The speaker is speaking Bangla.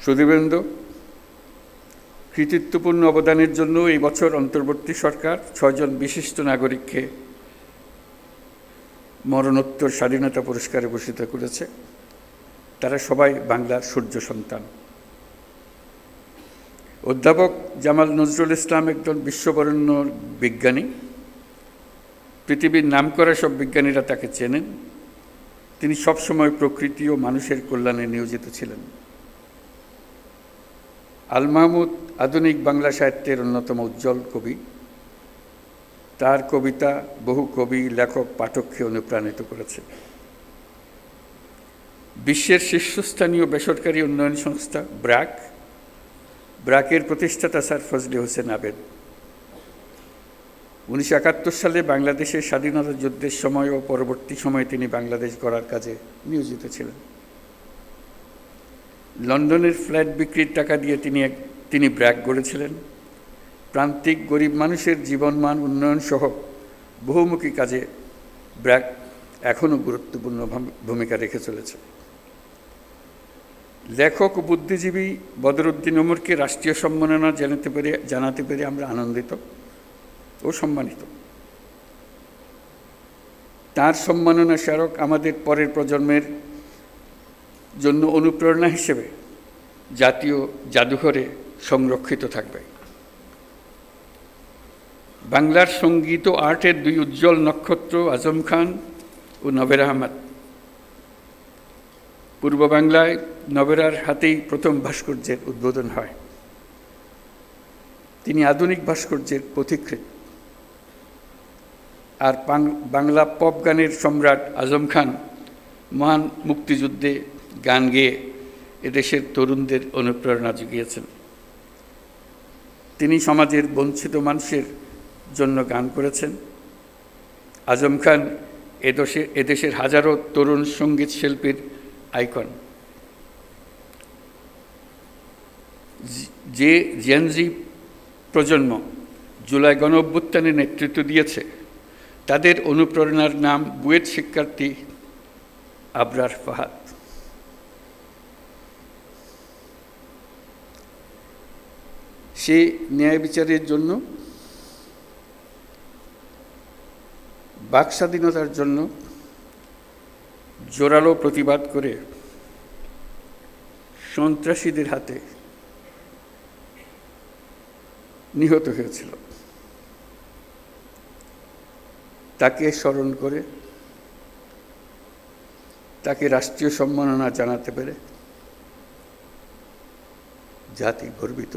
সুধীবৃন্দ, কৃতিত্বপূর্ণ অবদানের জন্য এই বছর অন্তর্বর্তী সরকার ৬ জন বিশিষ্ট নাগরিককে মরণোত্তর স্বাধীনতা পুরস্কারে ভূষিত করেছে। তারা সবাই বাংলার সূর্য সন্তান। অধ্যাপক জামাল নজরুল ইসলাম একজন বিশ্ববরেণ্য বিজ্ঞানী। পৃথিবীর নামকরা সব বিজ্ঞানীরা তাকে চেনেন। তিনি সবসময় প্রকৃতি ও মানুষের কল্যাণে নিয়োজিত ছিলেন। আল মাহমুদ আধুনিক বাংলা সাহিত্যের অন্যতম উজ্জ্বল কবি। তার কবিতা বহু কবি, লেখক, পাঠককে অনুপ্রাণিত করেছে। বিশ্বের শীর্ষস্থানীয় বেসরকারি উন্নয়ন সংস্থা ব্র্যাকের প্রতিষ্ঠাতা স্যার ফজলে হোসেন আবেদ 1971 সালে বাংলাদেশের স্বাধীনতা যুদ্ধের সময় ও পরবর্তী সময়ে তিনি বাংলাদেশ গড়ার কাজে নিয়োজিত ছিলেন। লন্ডনের ফ্ল্যাট বিক্রির টাকা দিয়ে তিনি ব্র্যাক গড়েছিলেন। প্রান্তিক গরিব মানুষের জীবনমান উন্নয়ন সহ বহুমুখী কাজে ব্র্যাক এখনও গুরুত্বপূর্ণ ভূমিকা রেখে চলেছে। লেখক ও বুদ্ধিজীবী বদরুদ্দিন ওমরকে রাষ্ট্রীয় সম্মাননা জানাতে পেরে আমরা আনন্দিত ও সম্মানিত। তার সম্মাননা স্মারক আমাদের পরের প্রজন্মের জন্য অনুপ্রেরণা হিসেবে জাতীয় জাদুঘরে সংরক্ষিত থাকবে। বাংলার সঙ্গীত ও আর্টের দুই উজ্জ্বল নক্ষত্র আজম খান ও নবের আহমদ। পূর্ব বাংলায় নবেরার হাতেই প্রথম ভাস্কর্যের উদ্বোধন হয়। তিনি আধুনিক ভাস্কর্যের পথিকৃৎ। আর বাংলা পপ গানের সম্রাট আজম খান মহান মুক্তিযুদ্ধে গান গেয়ে এদেশের তরুণদের অনুপ্রেরণা জুগিয়েছেন। তিনি সমাজের বঞ্চিত মানুষের জন্য গান করেছেন। আজম খান এদেশের হাজারো তরুণ সঙ্গীত শিল্পীর আইকন। যে জেনজি প্রজন্ম জুলাই গণঅভ্যুত্থানে নেতৃত্ব দিয়েছে, তাদের অনুপ্রেরণার নাম বুয়েট শিক্ষার্থী আবরার ফাহাদ। সে ন্যায় বিচারের জন্য, বাক স্বাধীনতার জন্য জোরালো প্রতিবাদ করে সন্ত্রাসীদের হাতে নিহত হয়েছিল। তাকে স্মরণ করে তাকে রাষ্ট্রীয় সম্মাননা জানাতে পেরে জাতি গর্বিত।